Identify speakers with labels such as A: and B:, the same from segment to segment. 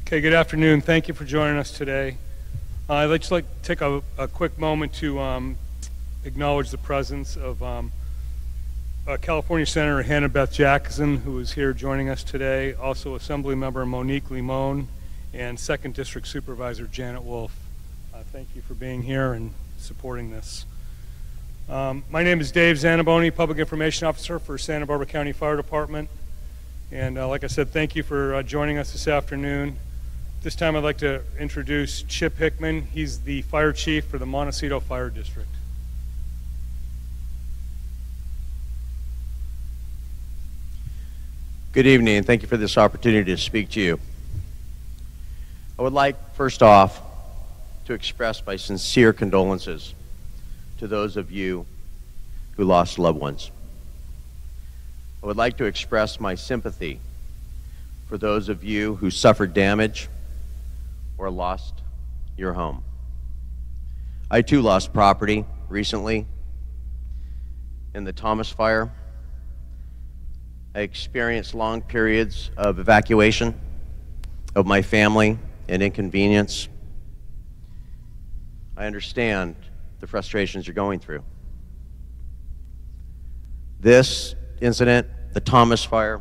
A: Okay, good afternoon. Thank you for joining us today. I'd just like to take a quick moment to acknowledge the presence of California Senator Hannah Beth Jackson, who is here joining us today, also Assembly Member Monique Limon, and 2nd District Supervisor Janet Wolf. Thank you for being here and supporting this. My name is Dave Zanaboni, Public Information Officer for Santa Barbara County Fire Department. And like I said, thank you for joining us this afternoon. This time I'd like to introduce Chip Hickman. He's the Fire Chief for the Montecito Fire District.
B: Good evening, and thank you for this opportunity to speak to you. I would like, first off, to express my sincere condolences to those of you who lost loved ones. I would like to express my sympathy for those of you who suffered damage or lost your home. I too lost property recently in the Thomas fire. I experienced long periods of evacuation of my family and inconvenience. I understand the frustrations you're going through. This incident, the Thomas fire,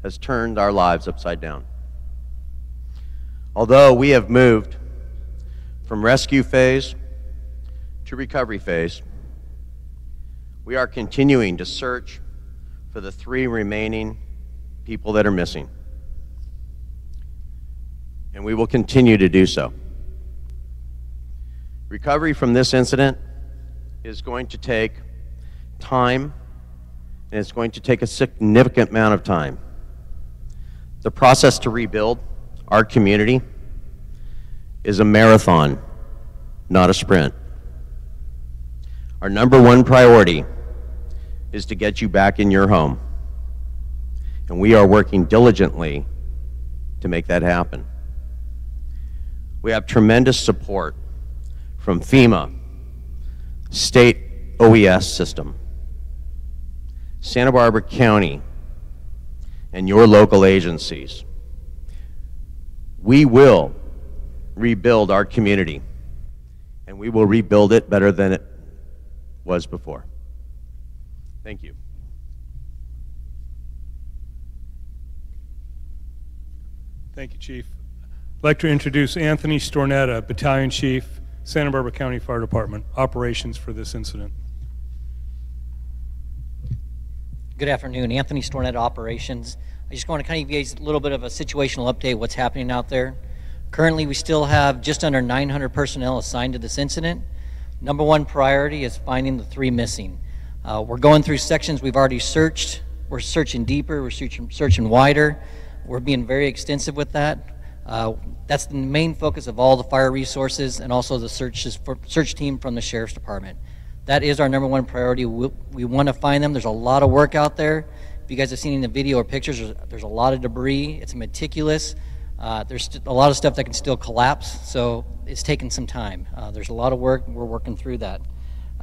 B: has turned our lives upside down. Although we have moved from rescue phase to recovery phase, we are continuing to search for the 3 remaining people that are missing. And we will continue to do so. Recovery from this incident is going to take time, and it's going to take a significant amount of time. The process to rebuild our community is a marathon, not a sprint. Our #1 priority is to get you back in your home, and we are working diligently to make that happen. We have tremendous support from FEMA, state OES system, Santa Barbara County, and your local agencies. We will rebuild our community, and we will rebuild it better than it was before. Thank you.
A: Thank you, Chief. I'd like to introduce Anthony Stornetta, Battalion Chief, Santa Barbara County Fire Department, operations for this incident.
C: Good afternoon, Anthony Stornetta, operations. I just want to kind of give you a little bit of a situational update, what's happening out there. Currently, we still have just under 900 personnel assigned to this incident. #1 priority is finding the 3 missing. We're going through sections we've already searched. We're searching deeper, we're searching wider. We're being very extensive with that. That's the main focus of all the fire resources and also the search team from the Sheriff's Department. That is our #1 priority. We want to find them. There's a lot of work out there. If you guys have seen in the video or pictures, there's a lot of debris. It's meticulous. There's a lot of stuff that can still collapse, so it's taking some time. There's a lot of work. We're working through that.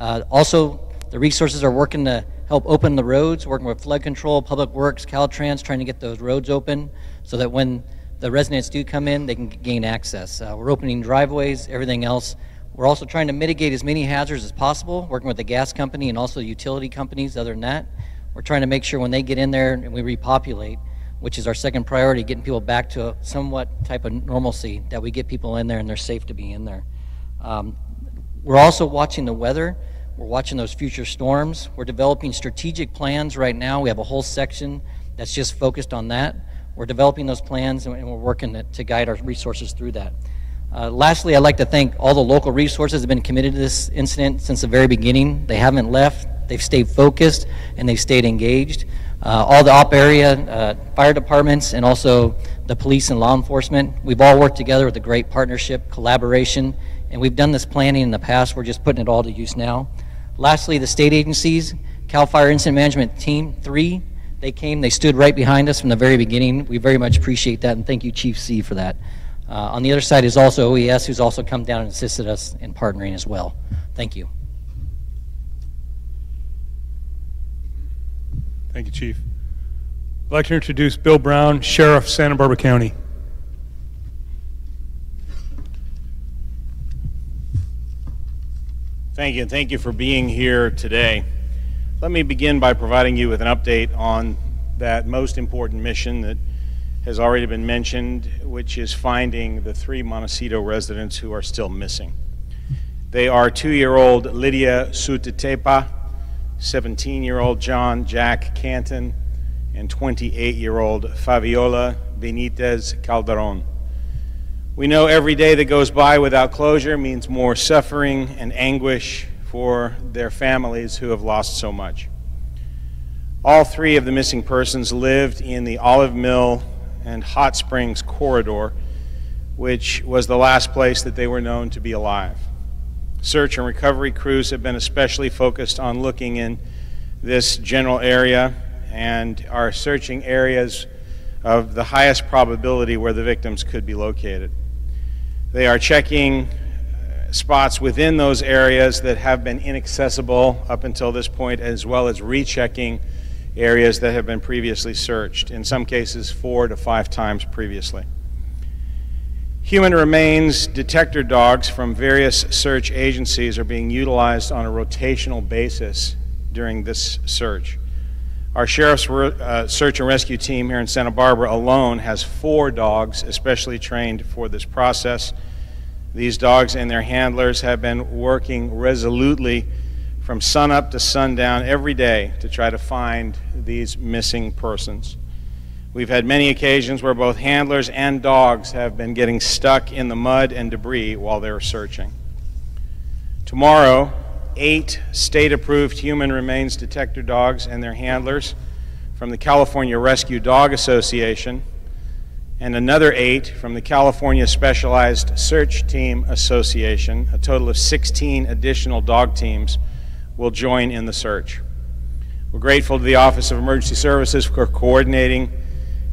C: Also, the resources are working to help open the roads, working with flood control, Public Works, Caltrans, trying to get those roads open so that when the residents do come in, they can gain access. We're opening driveways, everything else. We're also trying to mitigate as many hazards as possible, working with the gas company and also utility companies. Other than that, we're trying to make sure when they get in there and we repopulate, which is our 2nd priority, getting people back to a somewhat type of normalcy, that we get people in there and they're safe to be in there. We're also watching the weather. We're watching those future storms. We're developing strategic plans right now. We have a whole section that's just focused on that. We're developing those plans and we're working to guide our resources through that. Lastly, I'd like to thank all the local resources that have been committed to this incident since the very beginning. They haven't left. They've stayed focused and they've stayed engaged. All the op area fire departments and also the police and law enforcement, we've all worked together with a great partnership, collaboration, and we've done this planning in the past. We're just putting it all to use now. Lastly, the state agencies, CAL FIRE Incident Management Team 3, they came, they stood right behind us from the very beginning. We very much appreciate that, and thank you, Chief C, for that. On the other side is also OES, who's also come down and assisted us in partnering as well. Thank you.
A: Thank you, Chief. I'd like to introduce Bill Brown, Sheriff, Santa Barbara County.
D: Thank you, and thank you for being here today. Let me begin by providing you with an update on that most important mission that has already been mentioned, which is finding the 3 Montecito residents who are still missing. They are 2-year-old Lydia Sutetepa, 17-year-old John Jack Canton, and 28-year-old Fabiola Benitez Calderon. We know every day that goes by without closure means more suffering and anguish for their families who have lost so much. All 3 of the missing persons lived in the Olive Mill and Hot Springs corridor, which was the last place that they were known to be alive. Search and recovery crews have been especially focused on looking in this general area and are searching areas of the highest probability where the victims could be located. They are checking spots within those areas that have been inaccessible up until this point, as well as rechecking areas that have been previously searched, in some cases 4 to 5 times previously. Human remains detector dogs from various search agencies are being utilized on a rotational basis during this search. Our Sheriff's Search and Rescue team here in Santa Barbara alone has 4 dogs especially trained for this process. These dogs and their handlers have been working resolutely from sunup to sundown every day to try to find these missing persons. We've had many occasions where both handlers and dogs have been getting stuck in the mud and debris while they're searching. Tomorrow, 8 state-approved human remains detector dogs and their handlers from the California Rescue Dog Association and another 8 from the California Specialized Search Team Association, a total of 16 additional dog teams, will join in the search. We're grateful to the Office of Emergency Services for coordinating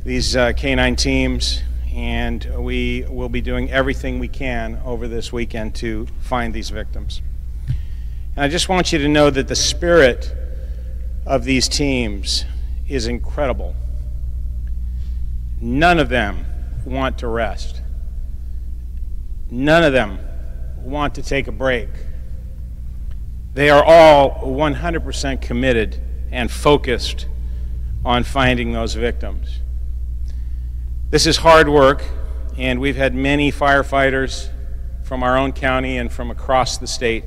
D: these canine teams, and we will be doing everything we can over this weekend to find these victims. And I just want you to know that the spirit of these teams is incredible. None of them want to rest. None of them want to take a break. They are all 100% committed and focused on finding those victims. This is hard work, and we've had many firefighters from our own county and from across the state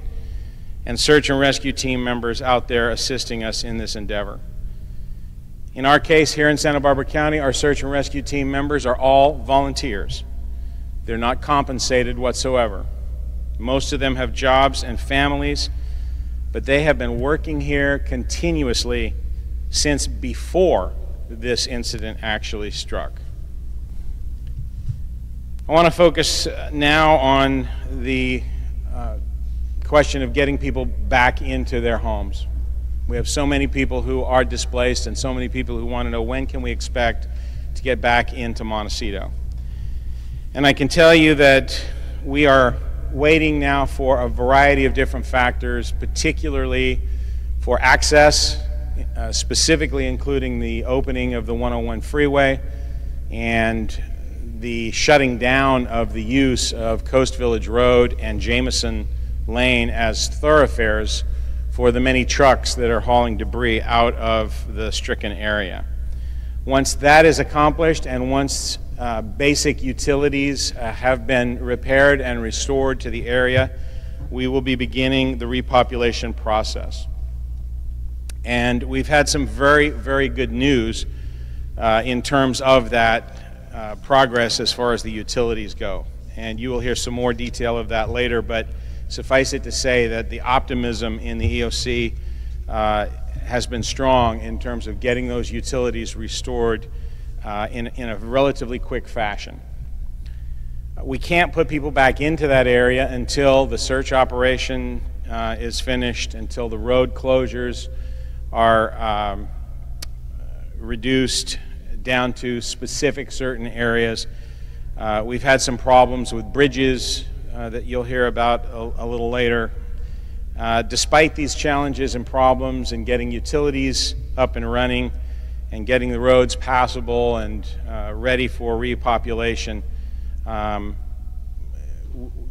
D: and search and rescue team members out there assisting us in this endeavor. In our case here in Santa Barbara County, our search and rescue team members are all volunteers. They're not compensated whatsoever. Most of them have jobs and families, but they have been working here continuously since before this incident actually struck. I want to focus now on the question of getting people back into their homes. We have so many people who are displaced and so many people who want to know, when can we expect to get back into Montecito? And I can tell you that we are waiting now for a variety of different factors, particularly for access, specifically including the opening of the 101 freeway and the shutting down of the use of Coast Village Road and Jameson Lane as thoroughfares for the many trucks that are hauling debris out of the stricken area. Once that is accomplished and once basic utilities have been repaired and restored to the area, we will be beginning the repopulation process. And we've had some very, very good news in terms of that progress as far as the utilities go. And you will hear some more detail of that later, but suffice it to say that the optimism in the EOC has been strong in terms of getting those utilities restored in a relatively quick fashion. We can't put people back into that area until the search operation is finished, until the road closures are reduced down to specific certain areas. We've had some problems with bridges that you'll hear about a little later. Despite these challenges and problems in getting utilities up and running and getting the roads passable and ready for repopulation,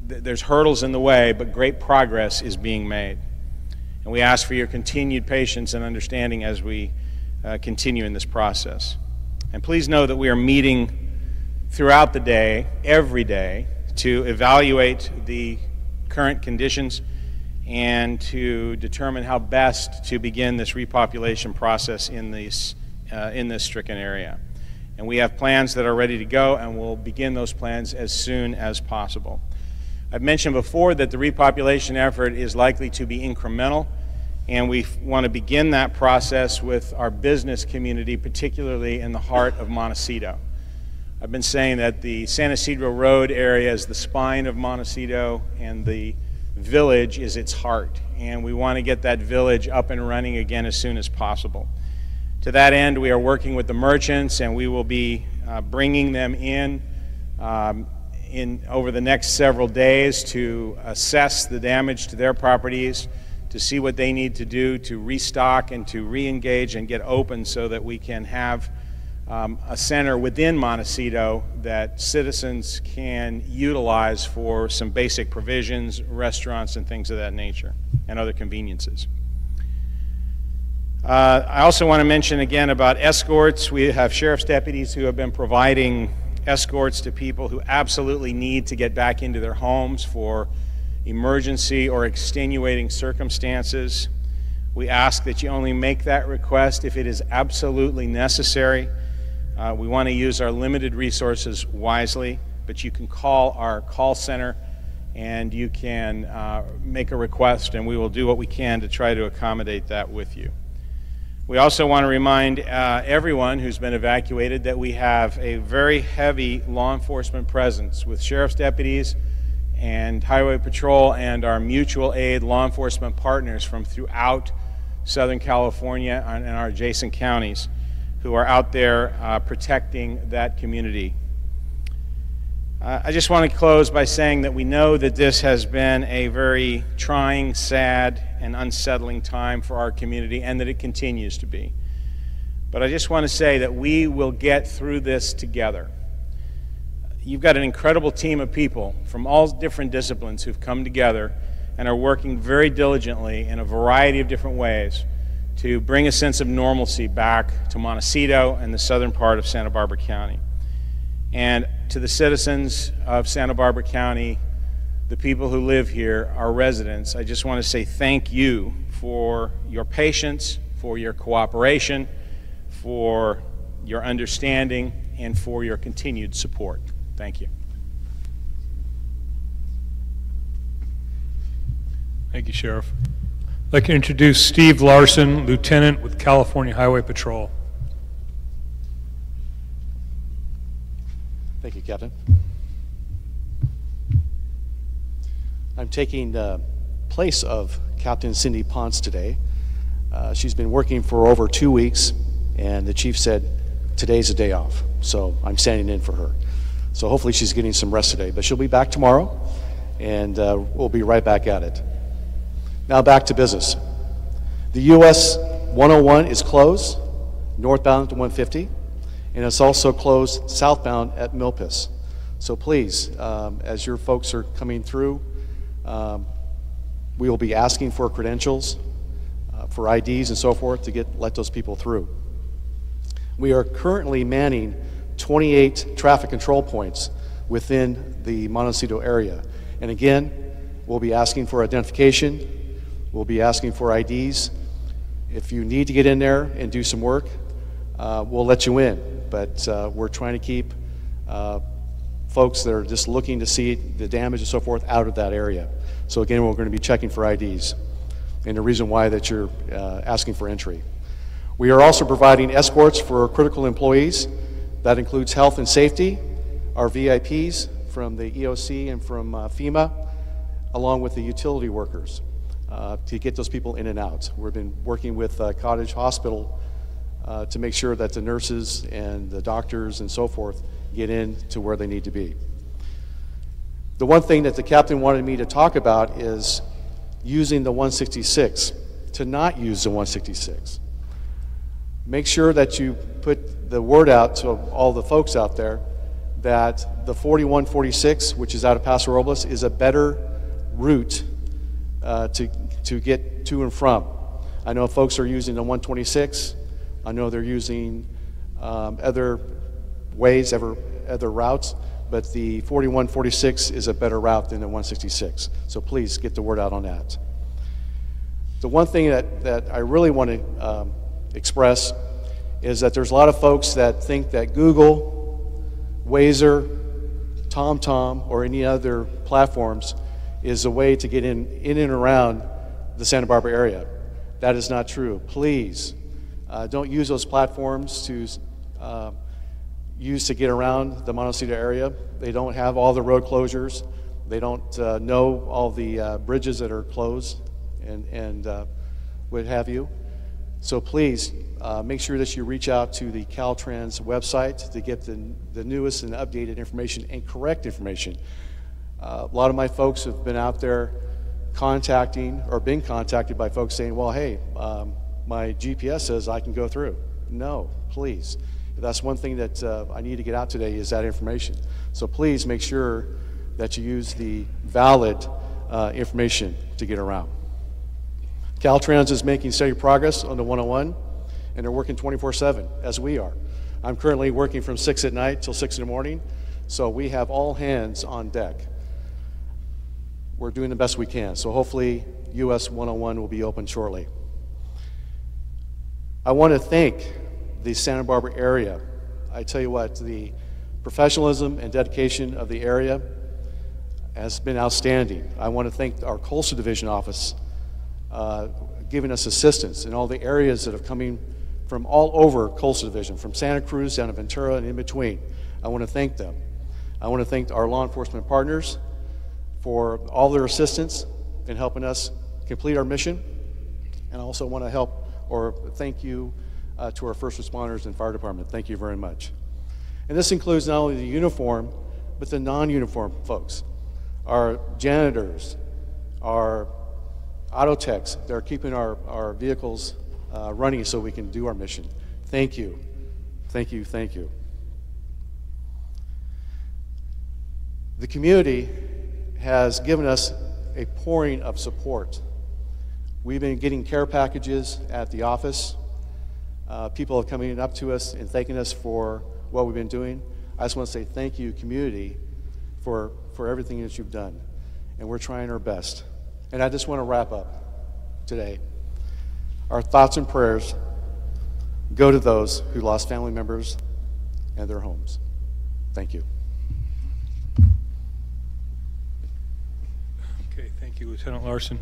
D: there's hurdles in the way, but great progress is being made. And we ask for your continued patience and understanding as we continue in this process. And please know that we are meeting throughout the day, every day, to evaluate the current conditions and to determine how best to begin this repopulation process in this stricken area. And we have plans that are ready to go, and we'll begin those plans as soon as possible. I've mentioned before that the repopulation effort is likely to be incremental, and we want to begin that process with our business community, particularly in the heart of Montecito. I've been saying that the San Isidro Road area is the spine of Montecito, and the village is its heart, and we want to get that village up and running again as soon as possible. To that end, we are working with the merchants, and we will be bringing them in over the next several days to assess the damage to their properties, to see what they need to do to restock and to re-engage and get open so that we can have a center within Montecito that citizens can utilize for some basic provisions, restaurants, and things of that nature, and other conveniences. I also want to mention again about escorts. We have sheriff's deputies who have been providing escorts to people who absolutely need to get back into their homes for emergency or extenuating circumstances. We ask that you only make that request if it is absolutely necessary. We want to use our limited resources wisely, but you can call our call center and you can make a request, and we will do what we can to try to accommodate that with you. We also want to remind everyone who's been evacuated that we have a very heavy law enforcement presence with sheriff's deputies and highway patrol and our mutual aid law enforcement partners from throughout Southern California and our adjacent counties who are out there protecting that community. I just want to close by saying that we know that this has been a very trying, sad, and unsettling time for our community, and that it continues to be. But I just want to say that we will get through this together. You've got an incredible team of people from all different disciplines who've come together and are working very diligently in a variety of different ways to bring a sense of normalcy back to Montecito and the southern part of Santa Barbara County. And to the citizens of Santa Barbara County, the people who live here, our residents, I just want to say thank you for your patience, for your cooperation, for your understanding, and for your continued support. Thank you.
A: Thank you, Sheriff. I'd like to introduce Steve Larson, Lieutenant with California Highway Patrol.
E: Thank you, Captain. I'm taking the place of Captain Cindy Ponce today. She's been working for over 2 weeks, and the chief said today's a day off, so I'm standing in for her. So hopefully she's getting some rest today, but she'll be back tomorrow, and we'll be right back at it. Now back to business. The US 101 is closed, northbound to 150, and it's also closed southbound at Milpas. So please, as your folks are coming through, we will be asking for credentials, for IDs and so forth to let those people through. We are currently manning 28 traffic control points within the Montecito area. And again, we'll be asking for identification, we'll be asking for IDs. If you need to get in there and do some work, we'll let you in. But we're trying to keep folks that are just looking to see the damage and so forth out of that area. So again, we're going to be checking for IDs and the reason why that you're asking for entry. We are also providing escorts for critical employees. That includes health and safety, our VIPs from the EOC and from FEMA, along with the utility workers to get those people in and out. We've been working with Cottage Hospital to make sure that the nurses and the doctors and so forth get in to where they need to be. The one thing that the captain wanted me to talk about is using the 166, to not use the 166. Make sure that you put the word out to all the folks out there that the 4146, which is out of Paso Robles, is a better route to get to and from. I know folks are using the 126. I know they're using other ways, other routes, but the 4146 is a better route than the 166. So please get the word out on that. The one thing that I really want to express is that there's a lot of folks that think that Google, Wazer, TomTom, or any other platforms is a way to get in and around the Santa Barbara area. That is not true. Please don't use those platforms to use to get around the Montecito area. They don't have all the road closures. They don't know all the bridges that are closed and what have you. So please make sure that you reach out to the Caltrans website to get the newest and updated information and correct information. A lot of my folks have been out there contacting or been contacted by folks saying, well, hey, my GPS says I can go through. No, please. That's one thing that I need to get out today is that information. So please make sure that you use the valid information to get around. Caltrans is making steady progress on the 101, and they're working 24/7, as we are. I'm currently working from 6 at night till 6 in the morning, so we have all hands on deck. We're doing the best we can, so hopefully US 101 will be open shortly. I want to thank the Santa Barbara area. I tell you what, the professionalism and dedication of the area has been outstanding. I want to thank our Coastal Division office giving us assistance in all the areas that have coming from all over Coastal Division, from Santa Cruz down to Ventura and in between. I want to thank them. I want to thank our law enforcement partners for all their assistance in helping us complete our mission. And I also want to thank you to our first responders and fire department. Thank you very much. And this includes not only the uniform, but the non-uniform folks, our janitors, our auto techs that are keeping our vehicles running so we can do our mission. Thank you. Thank you, thank you. The community has given us a pouring of support. We've been getting care packages at the office. People are coming up to us and thanking us for what we've been doing. I just want to say thank you, community, for everything that you've done. And we're trying our best. And I just want to wrap up today. Our thoughts and prayers go to those who lost family members and their homes. Thank you.
A: Okay, thank you, Lieutenant Larson.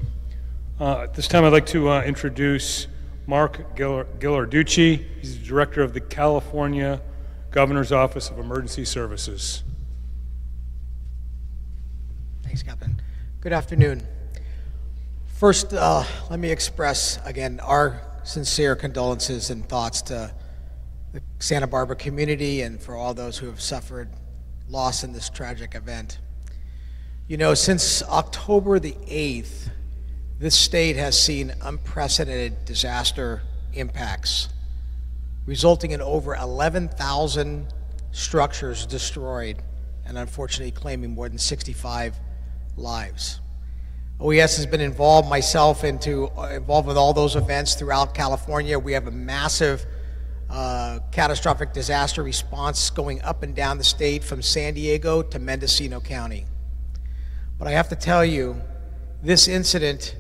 A: At this time, I'd like to introduce Mark Ghilarducci. He's the director of the California Governor's Office of Emergency Services.
F: Thanks, Captain. Good afternoon. First, let me express again our sincere condolences and thoughts to the Santa Barbara community and for all those who have suffered loss in this tragic event. You know, since October the 8th, this state has seen unprecedented disaster impacts, resulting in over 11,000 structures destroyed and unfortunately claiming more than 65 lives. OES has been involved, myself, involved with all those events throughout California. We have a massive catastrophic disaster response going up and down the state from San Diego to Mendocino County. But I have to tell you, this incident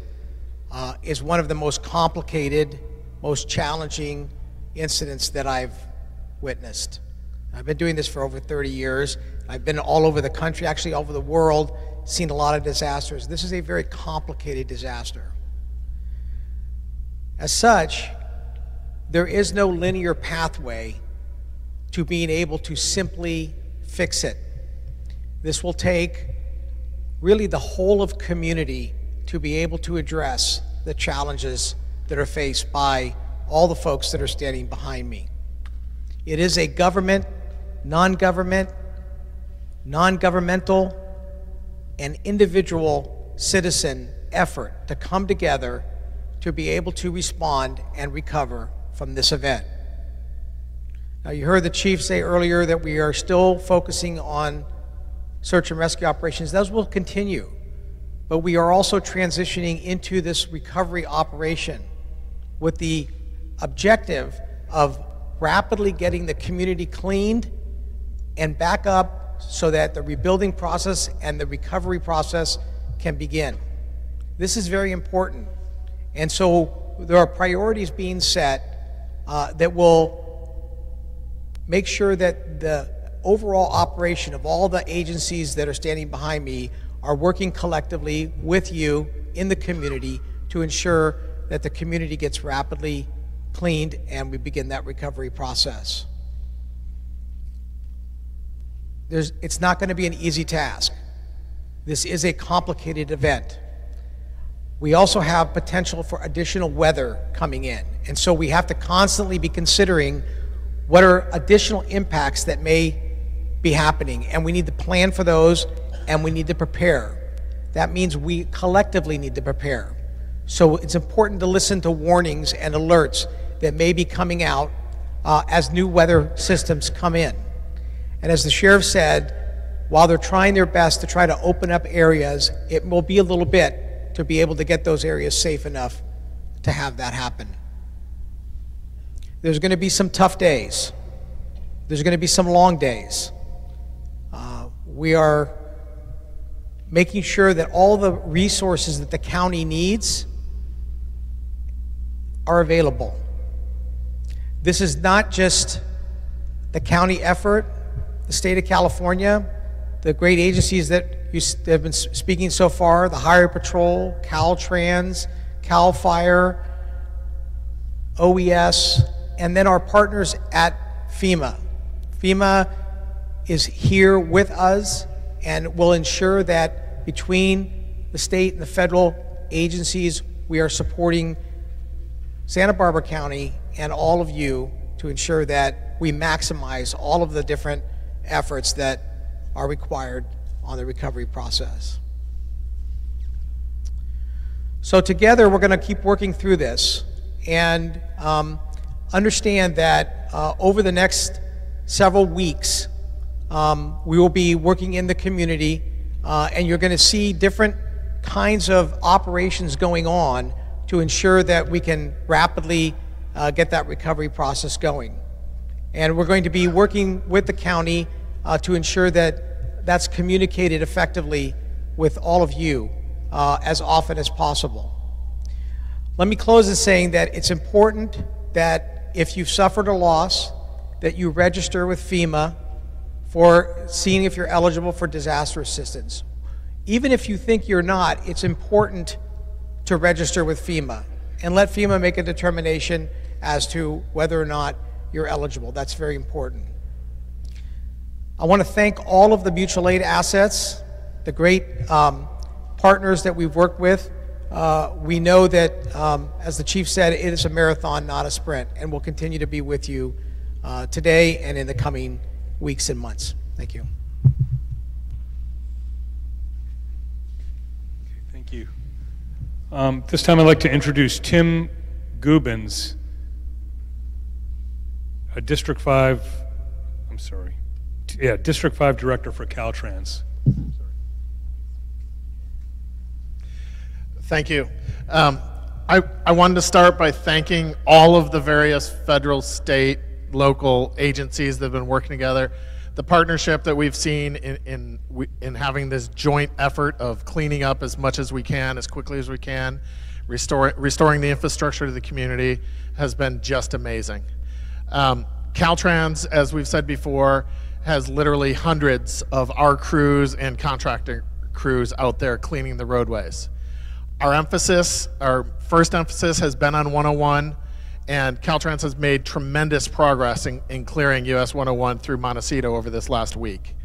F: is one of the most complicated, most challenging incidents that I've witnessed. I've been doing this for over 30 years. I've been all over the country, actually all over the world, seen a lot of disasters. This is a very complicated disaster. As such, there is no linear pathway to being able to simply fix it. This will take really the whole of community to be able to address the challenges that are faced by all the folks that are standing behind me. It is a government, non-governmental, and individual citizen effort to come together to be able to respond and recover from this event. Now, you heard the chief say earlier that we are still focusing on search and rescue operations. Those will continue, but we are also transitioning into this recovery operation with the objective of rapidly getting the community cleaned and back up so that the rebuilding process and the recovery process can begin. This is very important. And so there are priorities being set that will make sure that the overall operation of all the agencies that are standing behind me are working collectively with you in the community to ensure that the community gets rapidly cleaned and we begin that recovery process. It's not going to be an easy task. This is a complicated event. We also have potential for additional weather coming in, and so we have to constantly be considering what are additional impacts that may be happening, and we need to plan for those, and we need to prepare. That means we collectively need to prepare. So it's important to listen to warnings and alerts that may be coming out as new weather systems come in. And as the sheriff said, while they're trying their best to try to open up areas, it will be a little bit to be able to get those areas safe enough to have that happen. There's going to be some tough days. There's going to be some long days. We are making sure that all the resources that the county needs are available. This is not just the county effort, the state of California, the great agencies that have been speaking so far, the Highway Patrol, Caltrans, CAL FIRE, OES, and then our partners at FEMA. FEMA is here with us and will ensure that between the state and the federal agencies, we are supporting Santa Barbara County and all of you to ensure that we maximize all of the different efforts that are required on the recovery process. So together, we're going to keep working through this and understand that over the next several weeks, we will be working in the community, and you're going to see different kinds of operations going on to ensure that we can rapidly get that recovery process going. And we're going to be working with the county to ensure that that's communicated effectively with all of you as often as possible. Let me close in saying that it's important that if you've suffered a loss, that you register with FEMA for seeing if you're eligible for disaster assistance. Even if you think you're not, it's important to register with FEMA and let FEMA make a determination as to whether or not you're eligible. That's very important. I want to thank all of the mutual aid assets, the great partners that we've worked with. We know that, as the chief said, it is a marathon, not a sprint, and we'll continue to be with you today and in the coming weeks and months. Thank you.
A: Thank you. This time I'd like to introduce Tim Gubens, a District 5 Director for Caltrans.
G: Thank you. I wanted to start by thanking all of the various federal, state, local agencies that have been working together. The partnership that we've seen in having this joint effort of cleaning up as much as we can, as quickly as we can, restoring the infrastructure to the community has been just amazing. Caltrans, as we've said before, has literally hundreds of our crews and contractor crews out there cleaning the roadways. Our first emphasis has been on 101, and Caltrans has made tremendous progress in clearing US 101 through Montecito over this last week.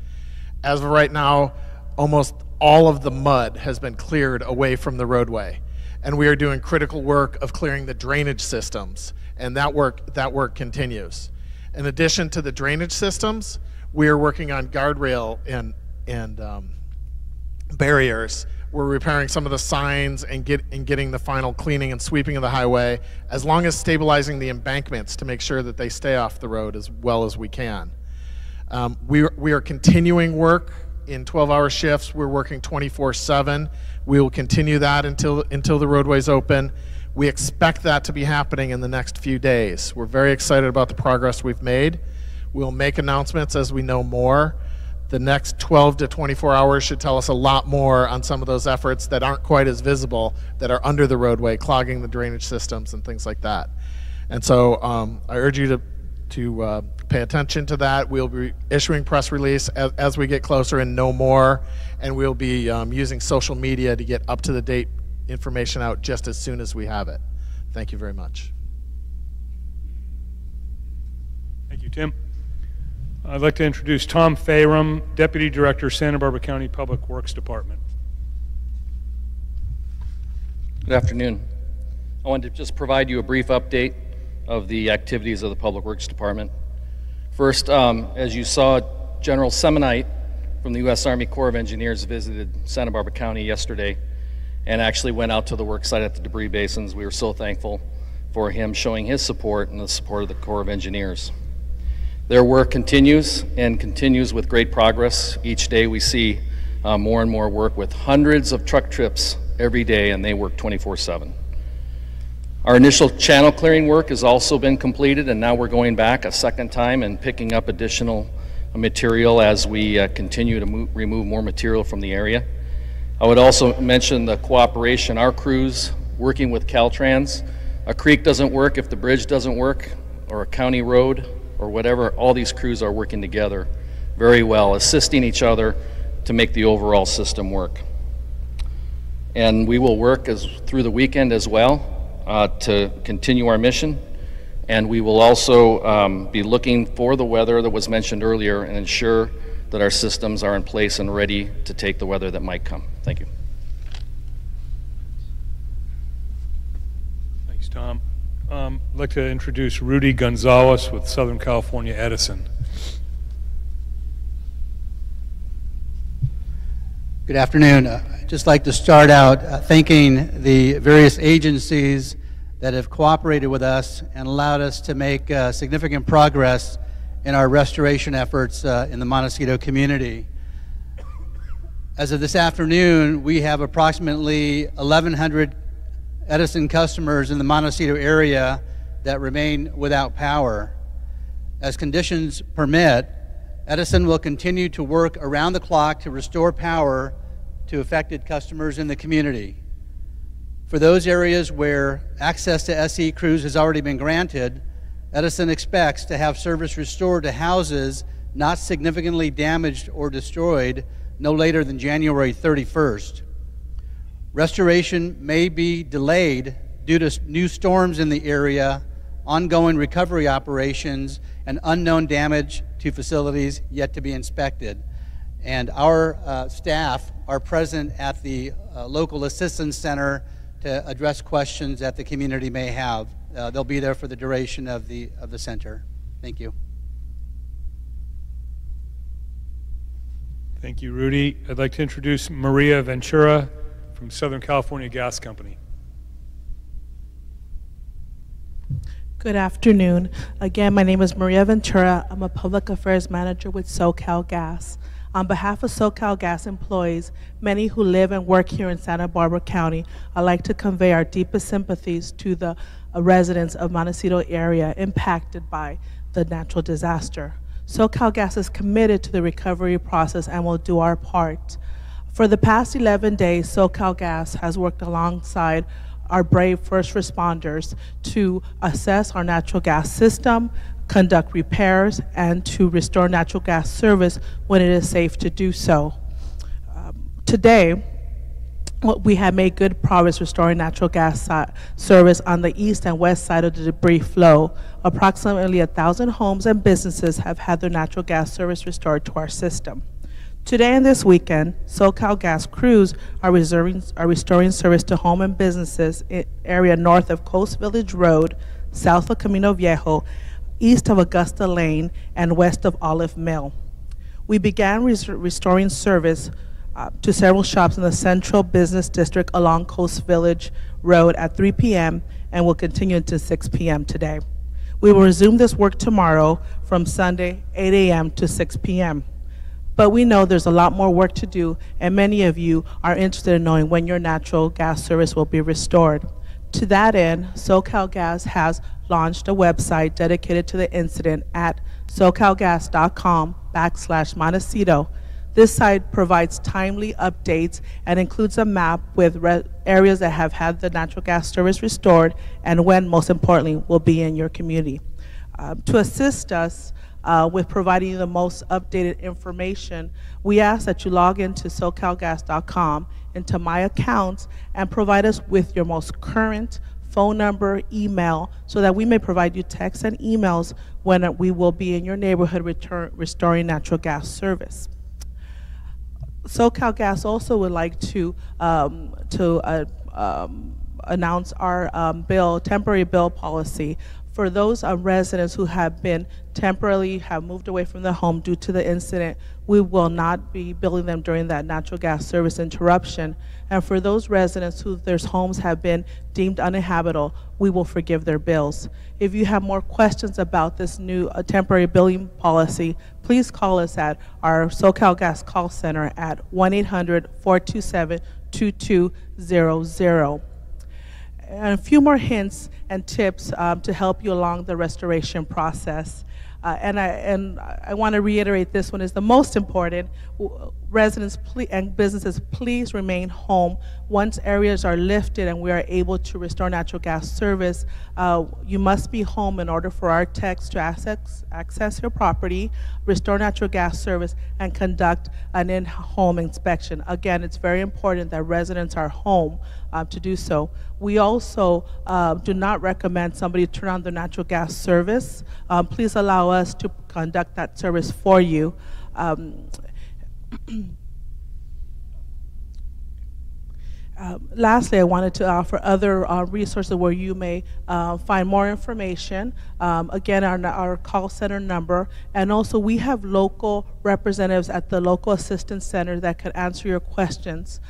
G: As of right now, almost all of the mud has been cleared away from the roadway, and we are doing critical work of clearing the drainage systems, and that work continues. In addition to the drainage systems, we are working on guardrail and barriers We're repairing some of the signs and getting the final cleaning and sweeping of the highway, as long as stabilizing the embankments to make sure that they stay off the road as well as we can. We are continuing work in 12-hour shifts. We're working 24/7. We will continue that until the roadways open. We expect that to be happening in the next few days. We're very excited about the progress we've made. We'll make announcements as we know more. The next 12 to 24 hours should tell us a lot more on some of those efforts that aren't quite as visible, that are under the roadway, clogging the drainage systems and things like that. And so I urge you to pay attention to that. We'll be issuing press release as we get closer and know more, and we'll be using social media to get up-to-the-date information out just as soon as we have it. Thank you very much.
A: Thank you, Tim. I'd like to introduce Tom Ferrum, Deputy Director, Santa Barbara County Public Works Department.
H: Good afternoon. I wanted to just provide you a brief update of the activities of the Public Works Department. First, as you saw, General Semonite from the U.S. Army Corps of Engineers visited Santa Barbara County yesterday and actually went out to the work site at the debris basins. We were so thankful for him showing his support and the support of the Corps of Engineers. Their work continues and continues with great progress. Each day we see more and more work with hundreds of truck trips every day, and they work 24/7. Our initial channel clearing work has also been completed, and now we're going back a second time and picking up additional material as we continue to remove more material from the area. I would also mention the cooperation, our crews working with Caltrans. A creek doesn't work if the bridge doesn't work, or a county road, or whatever. All these crews are working together very well, assisting each other to make the overall system work. And we will work through the weekend as well to continue our mission. And we will also be looking for the weather that was mentioned earlier and ensure that our systems are in place and ready to take the weather that might come. Thank you.
A: Thanks, Tom. I'd like to introduce Rudy Gonzalez with Southern California Edison.
I: Good afternoon. I'd just like to start out thanking the various agencies that have cooperated with us and allowed us to make significant progress in our restoration efforts in the Montecito community. As of this afternoon, we have approximately 1,100 Edison customers in the Montecito area that remain without power. As conditions permit, Edison will continue to work around the clock to restore power to affected customers in the community. For those areas where access to SE crews has already been granted, Edison expects to have service restored to houses not significantly damaged or destroyed no later than January 31st. Restoration may be delayed due to new storms in the area, ongoing recovery operations, and unknown damage to facilities yet to be inspected. And our staff are present at the local assistance center to address questions that the community may have. They'll be there for the duration of the center. Thank you.
A: Thank you, Rudy. I'd like to introduce Maria Ventura from Southern California Gas Company.
J: Good afternoon. Again, my name is Maria Ventura. I'm a Public Affairs Manager with SoCal Gas. On behalf of SoCal Gas employees, many who live and work here in Santa Barbara County, I'd like to convey our deepest sympathies to the residents of Montecito area impacted by the natural disaster. SoCal Gas is committed to the recovery process and will do our part. For the past 11 days, SoCal Gas has worked alongside our brave first responders to assess our natural gas system, conduct repairs, and to restore natural gas service when it is safe to do so. Today, we have made good progress restoring natural gas service on the east and west side of the debris flow. Approximately 1,000 homes and businesses have had their natural gas service restored to our system. Today and this weekend, SoCal Gas crews are restoring service to home and businesses in area north of Coast Village Road, south of Camino Viejo, east of Augusta Lane, and west of Olive Mill. We began restoring service to several shops in the Central Business District along Coast Village Road at 3 p.m. and will continue until 6 p.m. today. We will resume this work tomorrow from Sunday, 8 a.m. to 6 p.m. But we know there's a lot more work to do, and many of you are interested in knowing when your natural gas service will be restored. To that end, SoCalGas has launched a website dedicated to the incident at socalgas.com/Montecito. This site provides timely updates and includes a map with areas that have had the natural gas service restored and when, most importantly, will be in your community. To assist us with providing you the most updated information, we ask that you log into socalgas.com, into My Accounts, and provide us with your most current phone number, email, so that we may provide you texts and emails when we will be in your neighborhood restoring natural gas service. SoCalGas also would like to announce our temporary bill policy. For those residents who have been temporarily moved away from their home due to the incident, we will not be billing them during that natural gas service interruption. And for those residents whose homes have been deemed uninhabitable, we will forgive their bills. If you have more questions about this new temporary billing policy, please call us at our SoCalGas call center at 1-800-427-2200. And a few more hints and tips to help you along the restoration process. And I want to reiterate, this one is the most important. Residents and businesses, please remain home. Once areas are lifted and we are able to restore natural gas service, you must be home in order for our techs to access your property, restore natural gas service, and conduct an in-home inspection. Again, it's very important that residents are home to do so. We also do not recommend somebody turn on their natural gas service. Please allow us to conduct that service for you. Lastly, I wanted to offer other resources where you may find more information. Again, our call center number, and also we have local representatives at the local assistance center that can answer your questions.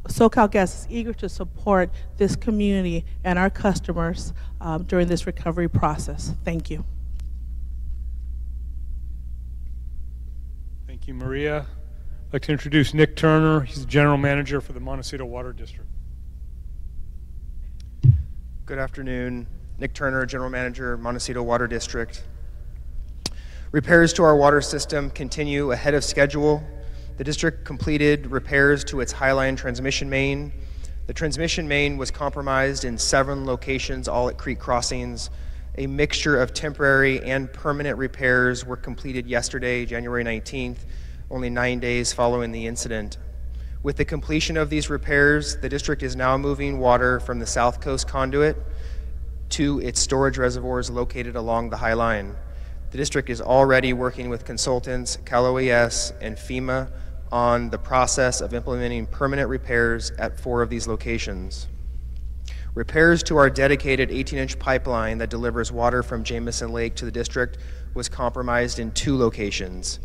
J: SoCalGas is eager to support this community and our customers during this recovery process. Thank you.
A: Thank you, Maria. I'd like to introduce Nick Turner. He's the General Manager for the Montecito Water District.
K: Good afternoon. Nick Turner, General Manager, Montecito Water District. Repairs to our water system continue ahead of schedule. The district completed repairs to its Highline transmission main. The transmission main was compromised in 7 locations, all at creek crossings. A mixture of temporary and permanent repairs were completed yesterday, January 19th, only 9 days following the incident. With the completion of these repairs, the district is now moving water from the South Coast conduit to its storage reservoirs located along the High Line. The district is already working with consultants, Cal OES, and FEMA on the process of implementing permanent repairs at 4 of these locations. Repairs to our dedicated 18-inch pipeline that delivers water from Jameson Lake to the district was compromised in 2 locations,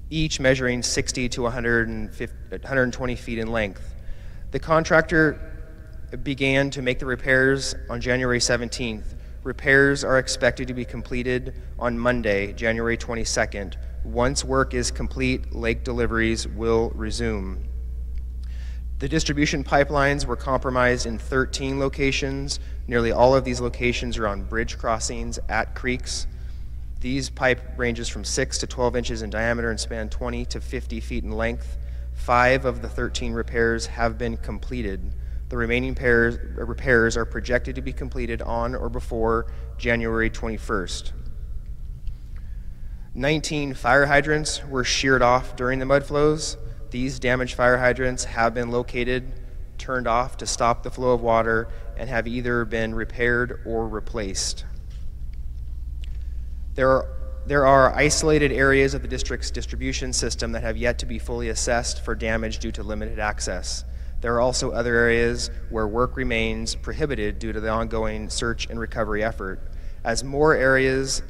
K: each measuring 60 to 120 feet in length. The contractor began to make the repairs on January 17th. Repairs are expected to be completed on Monday, January 22nd. Once work is complete, lake deliveries will resume. The distribution pipelines were compromised in 13 locations. Nearly all of these locations are on bridge crossings at creeks. These pipe ranges from 6 to 12 inches in diameter and span 20 to 50 feet in length. 5 of the 13 repairs have been completed. The remaining repairs are projected to be completed on or before January 21st. 19 fire hydrants were sheared off during the mud flows. These damaged fire hydrants have been located, turned off to stop the flow of water, and have either been repaired or replaced. There are isolated areas of the district's distribution system that have yet to be fully assessed for damage due to limited access. There are also other areas where work remains prohibited due to the ongoing search and recovery effort. As more areas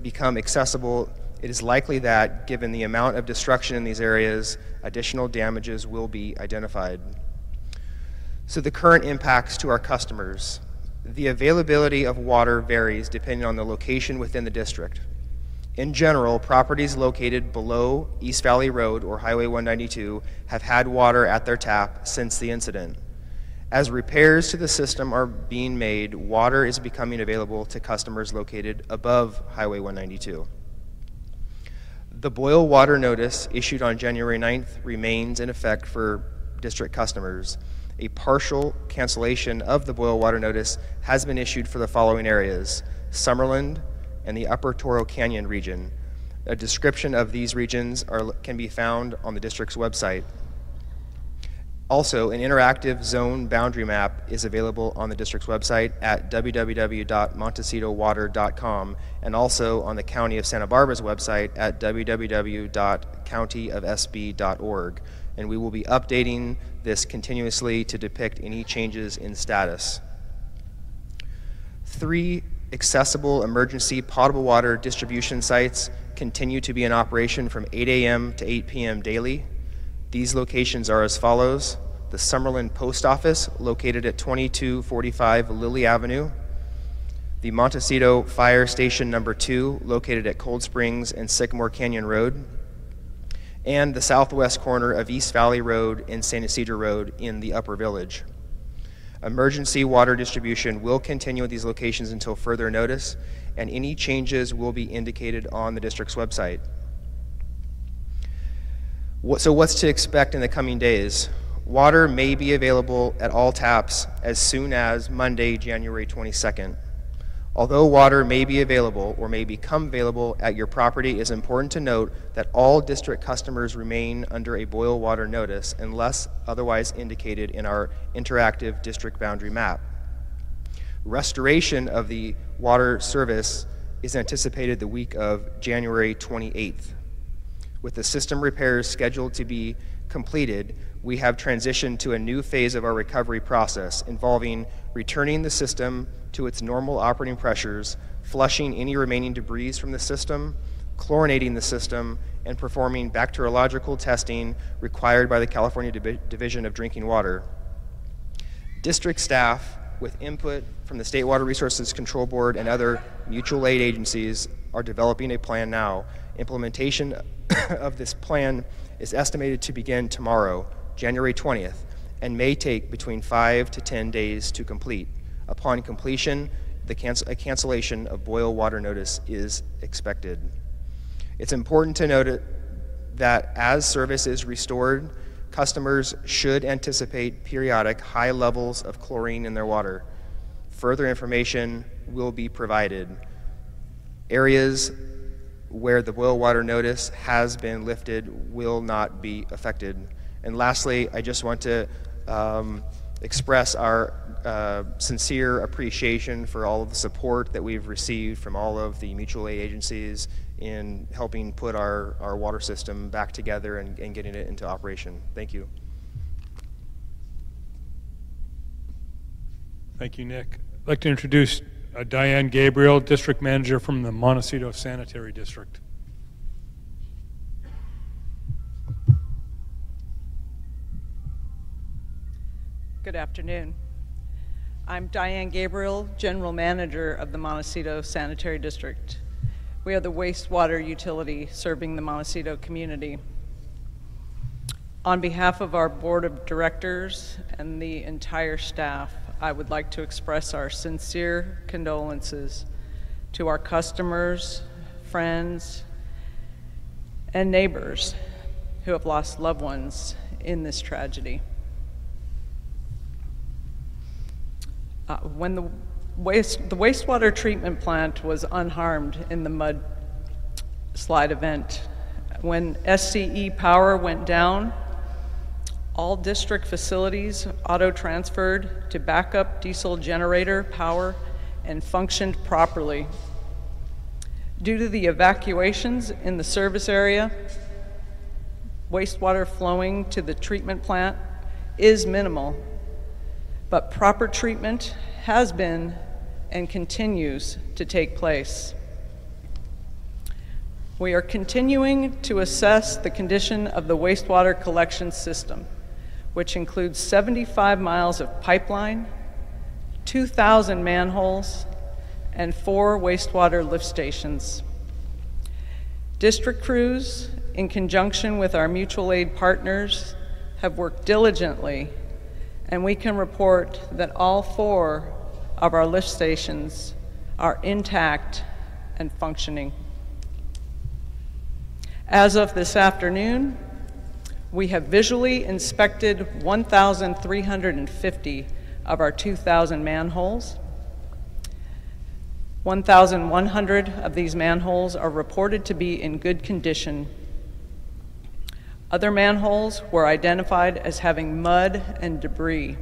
K: become accessible it is likely that, given the amount of destruction in these areas, additional damages will be identified. So the current impacts to our customers. The availability of water varies depending on the location within the district. In general, properties located below East Valley Road or Highway 192 have had water at their tap since the incident. As repairs to the system are being made, water is becoming available to customers located above Highway 192. The boil water notice issued on January 9th remains in effect for district customers. A partial cancellation of the boil water notice has been issued for the following areas: Summerland and the Upper Toro Canyon region. A description of these regions can be found on the district's website. Also, an interactive zone boundary map is available on the district's website at www.montecitowater.com and also on the County of Santa Barbara's website at www.countyofsb.org. And we will be updating this continuously to depict any changes in status. 3 accessible emergency potable water distribution sites continue to be in operation from 8 a.m. to 8 p.m. daily. These locations are as follows: the Summerland Post Office, located at 2245 Lily Avenue, the Montecito Fire Station number 2, located at Cold Springs and Sycamore Canyon Road, and the southwest corner of East Valley Road and San Ysidro Road in the Upper Village. Emergency water distribution will continue at these locations until further notice, and any changes will be indicated on the district's website. So what's to expect in the coming days? Water may be available at all taps as soon as Monday, January 22nd. Although water may be available or may become available at your property, it is important to note that all district customers remain under a boil water notice unless otherwise indicated in our interactive district boundary map. Restoration of the water service is anticipated the week of January 28th. With the system repairs scheduled to be completed, we have transitioned to a new phase of our recovery process involving returning the system to its normal operating pressures, flushing any remaining debris from the system, chlorinating the system, and performing bacteriological testing required by the California Division of Drinking Water. District staff, with input from the State Water Resources Control Board and other mutual aid agencies, are developing a plan now. Implementation of this plan is estimated to begin tomorrow, January 20th, and may take between 5 to 10 days to complete. Upon completion, a cancellation of boil water notice is expected. It's important to note that as service is restored, customers should anticipate periodic high levels of chlorine in their water. Further information will be provided. Areas where the boil water notice has been lifted will not be affected. And lastly, I just want to express our sincere appreciation for all of the support that we've received from all of the mutual aid agencies in helping put our water system back together and getting it into operation. Thank you.
A: Thank you, Nick. I'd like to introduce Diane Gabriel, District Manager from the Montecito Sanitary District.
L: Good afternoon. I'm Diane Gabriel, General Manager of the Montecito Sanitary District. We are the wastewater utility serving the Montecito community. On behalf of our Board of Directors and the entire staff, I would like to express our sincere condolences to our customers, friends, and neighbors who have lost loved ones in this tragedy. When the wastewater treatment plant was unharmed in the mudslide event, when SCE power went down, all district facilities auto-transferred to backup diesel generator power and functioned properly. Due to the evacuations in the service area, wastewater flowing to the treatment plant is minimal, but proper treatment has been and continues to take place. We are continuing to assess the condition of the wastewater collection system, which includes 75 miles of pipeline, 2,000 manholes, and 4 wastewater lift stations. District crews, in conjunction with our mutual aid partners, have worked diligently, and we can report that all 4 of our lift stations are intact and functioning. As of this afternoon, we have visually inspected 1,350 of our 2,000 manholes. 1,100 of these manholes are reported to be in good condition. Other manholes were identified as having mud and debris.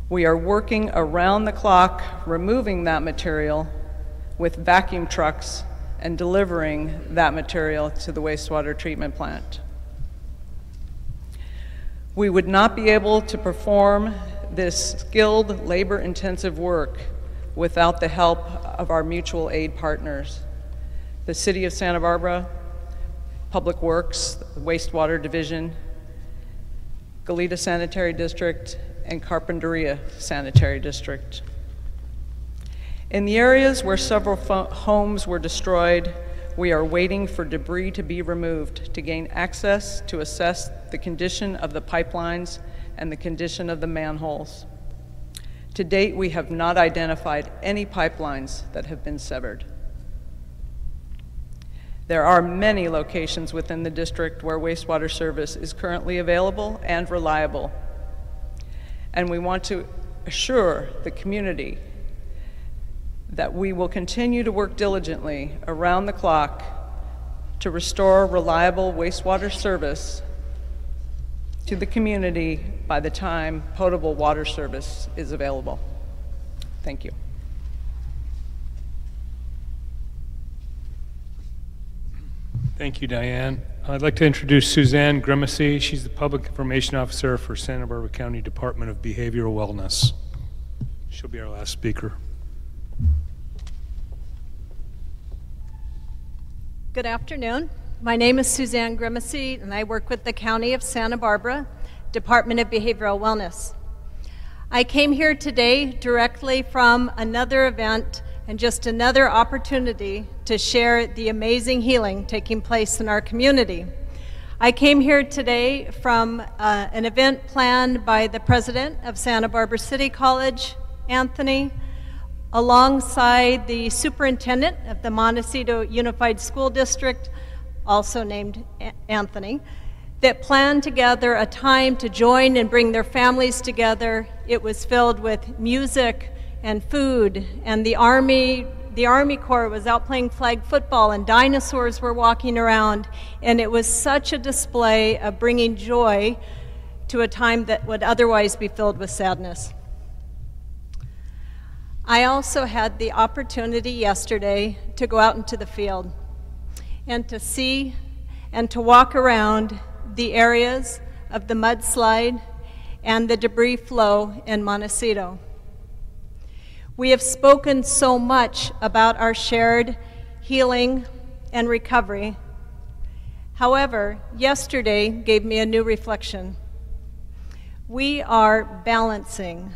L: We are working around the clock removing that material with vacuum trucks and delivering that material to the wastewater treatment plant. We would not be able to perform this skilled, labor-intensive work without the help of our mutual aid partners. The City of Santa Barbara, Public Works, the Wastewater Division, Goleta Sanitary District, and Carpinteria Sanitary District. In the areas where several homes were destroyed, we are waiting for debris to be removed to gain access to assess the condition of the pipelines and the condition of the manholes. To date, we have not identified any pipelines that have been severed. There are many locations within the district where wastewater service is currently available and reliable. And we want to assure the community that we will continue to work diligently around the clock to restore reliable wastewater service to the community by the time potable water service is available. Thank you.
A: Thank you, Diane. I'd like to introduce Suzanne Grimm. She's the Public Information Officer for Santa Barbara County Department of Behavioral Wellness. She'll be our last speaker.
M: Good afternoon. My name is Suzanne Grimm, and I work with the County of Santa Barbara, Department of Behavioral Wellness. I came here today directly from another event and just another opportunity to share the amazing healing taking place in our community. I came here today from an event planned by the president of Santa Barbara City College, Anthony, alongside the superintendent of the Montecito Unified School District, also named Anthony, that planned together a time to join and bring their families together. It was filled with music and food, and the Army Corps was out playing flag football, and dinosaurs were walking around, and it was such a display of bringing joy to a time that would otherwise be filled with sadness. I also had the opportunity yesterday to go out into the field and to see and to walk around the areas of the mudslide and the debris flow in Montecito. We have spoken so much about our shared healing and recovery. However, yesterday gave me a new reflection. We are balancing,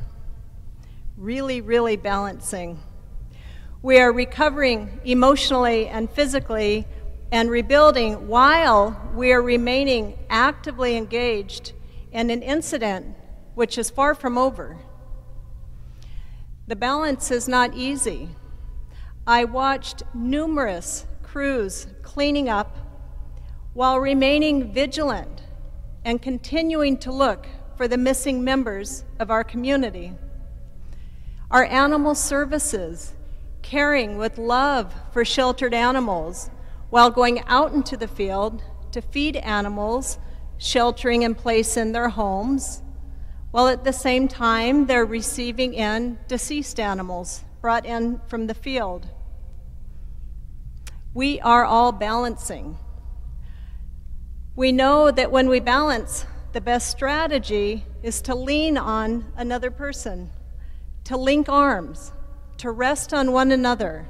M: really balancing. We are recovering emotionally and physically and rebuilding while we are remaining actively engaged in an incident which is far from over. The balance is not easy. I watched numerous crews cleaning up while remaining vigilant and continuing to look for the missing members of our community. Our animal services, caring with love for sheltered animals while going out into the field to feed animals, sheltering in place in their homes, while at the same time they're receiving in deceased animals brought in from the field. We are all balancing. We know that when we balance, the best strategy is to lean on another person, to link arms, to rest on one another.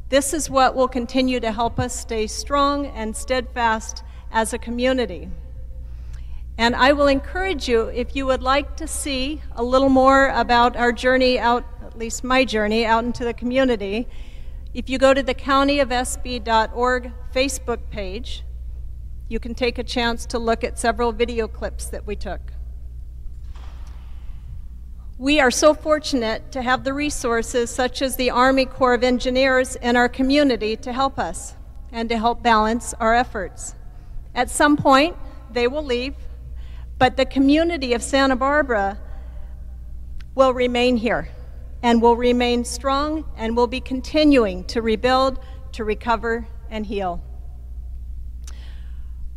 M: This is what will continue to help us stay strong and steadfast as a community. And I will encourage you, if you would like to see a little more about our journey out, at least my journey out into the community, if you go to the countyofsb.org Facebook page, you can take a chance to look at several video clips that we took. We are so fortunate to have the resources such as the Army Corps of Engineers in our community to help us and to help balance our efforts. At some point, they will leave, but the community of Santa Barbara will remain here and will remain strong and will be continuing to rebuild, to recover, and heal.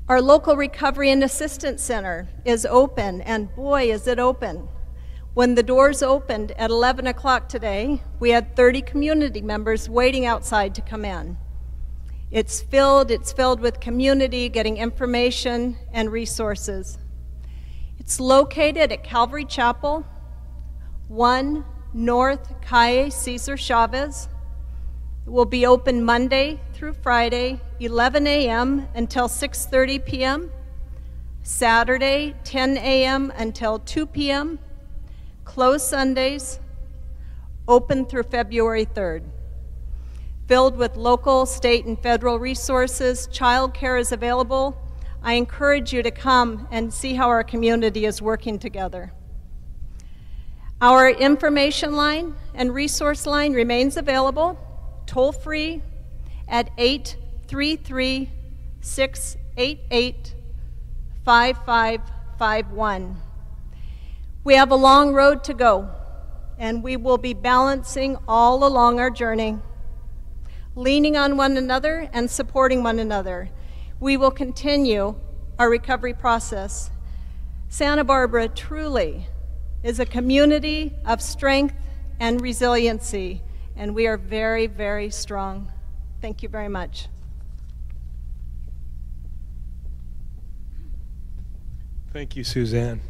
M: Our local Recovery and Assistance Center is open, and boy, is it open. When the doors opened at 11 o'clock today, we had 30 community members waiting outside to come in. It's filled with community getting information and resources. It's located at Calvary Chapel, 1 North Calle Cesar Chavez. It will be open Monday through Friday, 11 a.m. until 6:30 p.m., Saturday, 10 a.m. until 2 p.m., closed Sundays, open through February 3rd. Filled with local, state, and federal resources, childcare is available. I encourage you to come and see how our community is working together. Our information line and resource line remains available, toll-free at 833-688-5551. We have a long road to go, and we will be balancing all along our journey, leaning on one another and supporting one another. We will continue our recovery process. Santa Barbara truly is a community of strength and resiliency, and we are very, very strong. Thank you very much.
A: Thank you, Suzanne.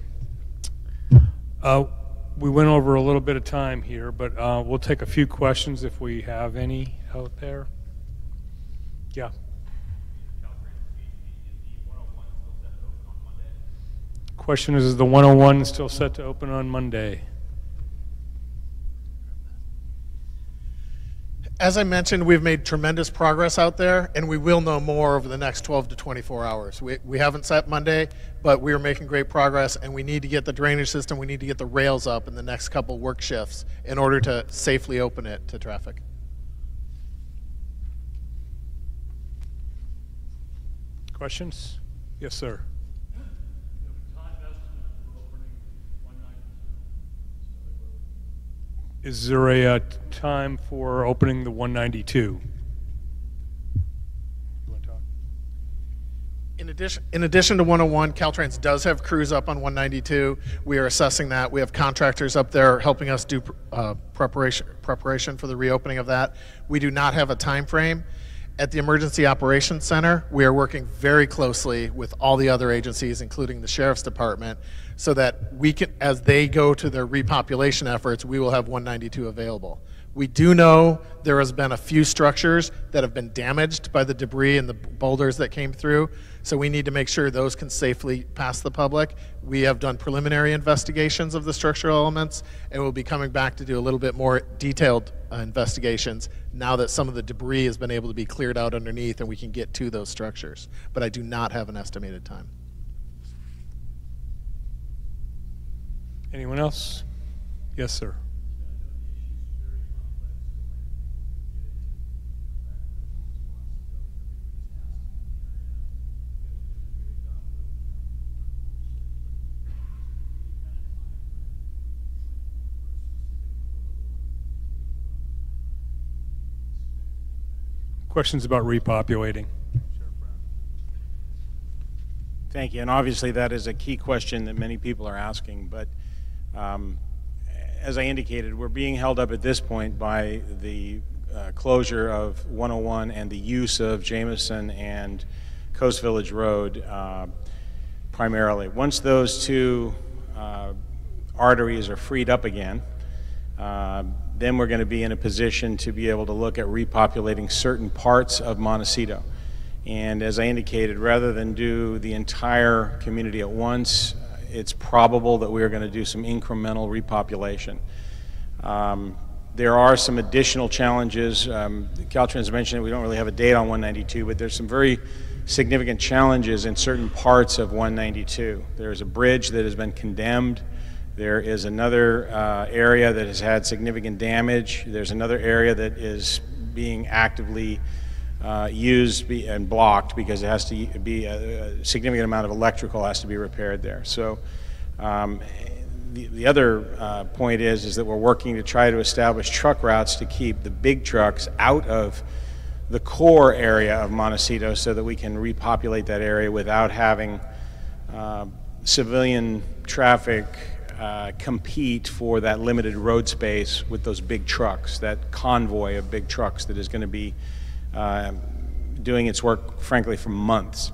A: We went over a little bit of time here, but we'll take a few questions if we have any out there. Yeah. Question is the 101 still set to open on Monday?
G: As I mentioned, we've made tremendous progress out there, and we will know more over the next 12 to 24 hours. We haven't set Monday, but we are making great progress, and we need to get the drainage system, we need to get the rails up in the next couple work shifts in order to safely open it to traffic.
A: Questions? Yes, sir. Is there a time for opening the 192? You want to talk?
G: In addition to 101, Caltrans does have crews up on 192. We are assessing that. We have contractors up there helping us do preparation for the reopening of that. We do not have a time frame. At the Emergency Operations Center, we are working very closely with all the other agencies, including the Sheriff's Department, so that we can, as they go to their repopulation efforts, we will have 192 available. We do know there has been a few structures that have been damaged by the debris and the boulders that came through, so we need to make sure those can safely pass the public. We have done preliminary investigations of the structural elements, and we'll be coming back to do a little bit more detailed investigations now that some of the debris has been able to be cleared out underneath and we can get to those structures. But I do not have an estimated time.
A: Anyone else? Yes, sir. Questions about repopulating?
D: Thank you, and obviously that is a key question that many people are asking, but as I indicated, we're being held up at this point by the closure of 101 and the use of Jameson and Coast Village Road primarily. Once those two arteries are freed up again, then we're going to be in a position to be able to look at repopulating certain parts of Montecito. And as I indicated, rather than do the entire community at once, it's probable that we are going to do some incremental repopulation. There are some additional challenges. Caltrans mentioned that we don't really have a date on 192, but there's some very significant challenges in certain parts of 192. There's a bridge that has been condemned. There is another area that has had significant damage. There's another area that is being actively used and blocked because it has to be a significant amount of electrical has to be repaired there. So the other point is that we're working to try to establish truck routes to keep the big trucks out of the core area of Montecito so that we can repopulate that area without having civilian traffic compete for that limited road space with those big trucks, that convoy of big trucks that is going to be doing its work, frankly, for months.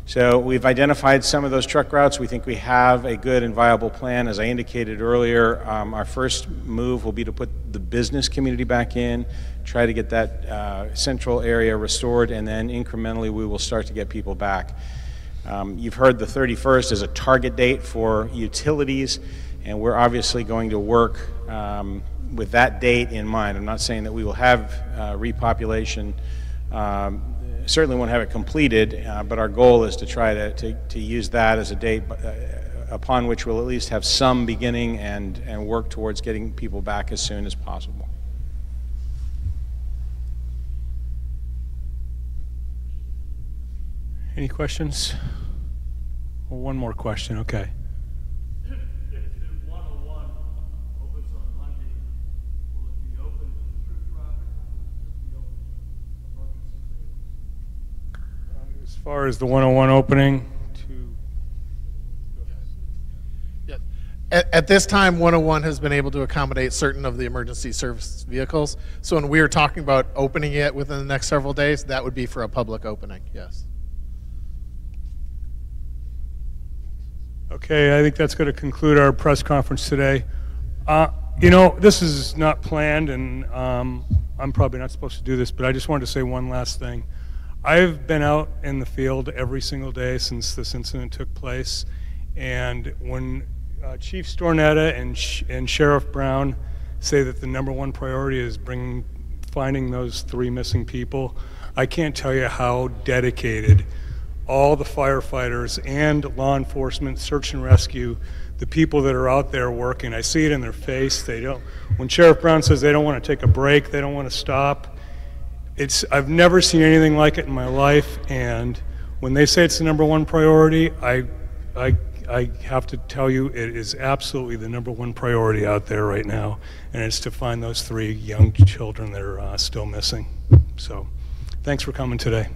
D: So we've identified some of those truck routes. We think we have a good and viable plan. As I indicated earlier, our first move will be to put the business community back in, try to get that central area restored, and then incrementally we will start to get people back. You've heard the 31st as a target date for utilities, and we're obviously going to work with that date in mind. I'm not saying that we will have repopulation, certainly won't have it completed, but our goal is to try to use that as a date upon which we'll at least have some beginning and work towards getting people back as soon as possible.
A: Any questions? Well, one more question, okay. As far as the 101 opening,
G: At this time, 101 has been able to accommodate certain of the emergency service vehicles. So when we are talking about opening it within the next several days, that would be for a public opening, yes.
A: okay, I think that's going to conclude our press conference today. You know, this is not planned, and I'm probably not supposed to do this, but I just wanted to say one last thing. I've been out in the field every single day since this incident took place, and when Chief Stornetta and Sheriff Brown say that the #1 priority is finding those 3 missing people, I can't tell you how dedicated all the firefighters and law enforcement, search and rescue, the people that are out there working. I see it in their face. They don't. When Sheriff Brown says they don't want to take a break, they don't want to stop. I've never seen anything like it in my life, and when they say it's the #1 priority, I have to tell you it is absolutely the #1 priority out there right now, and it's to find those 3 young children that are still missing. So thanks for coming today.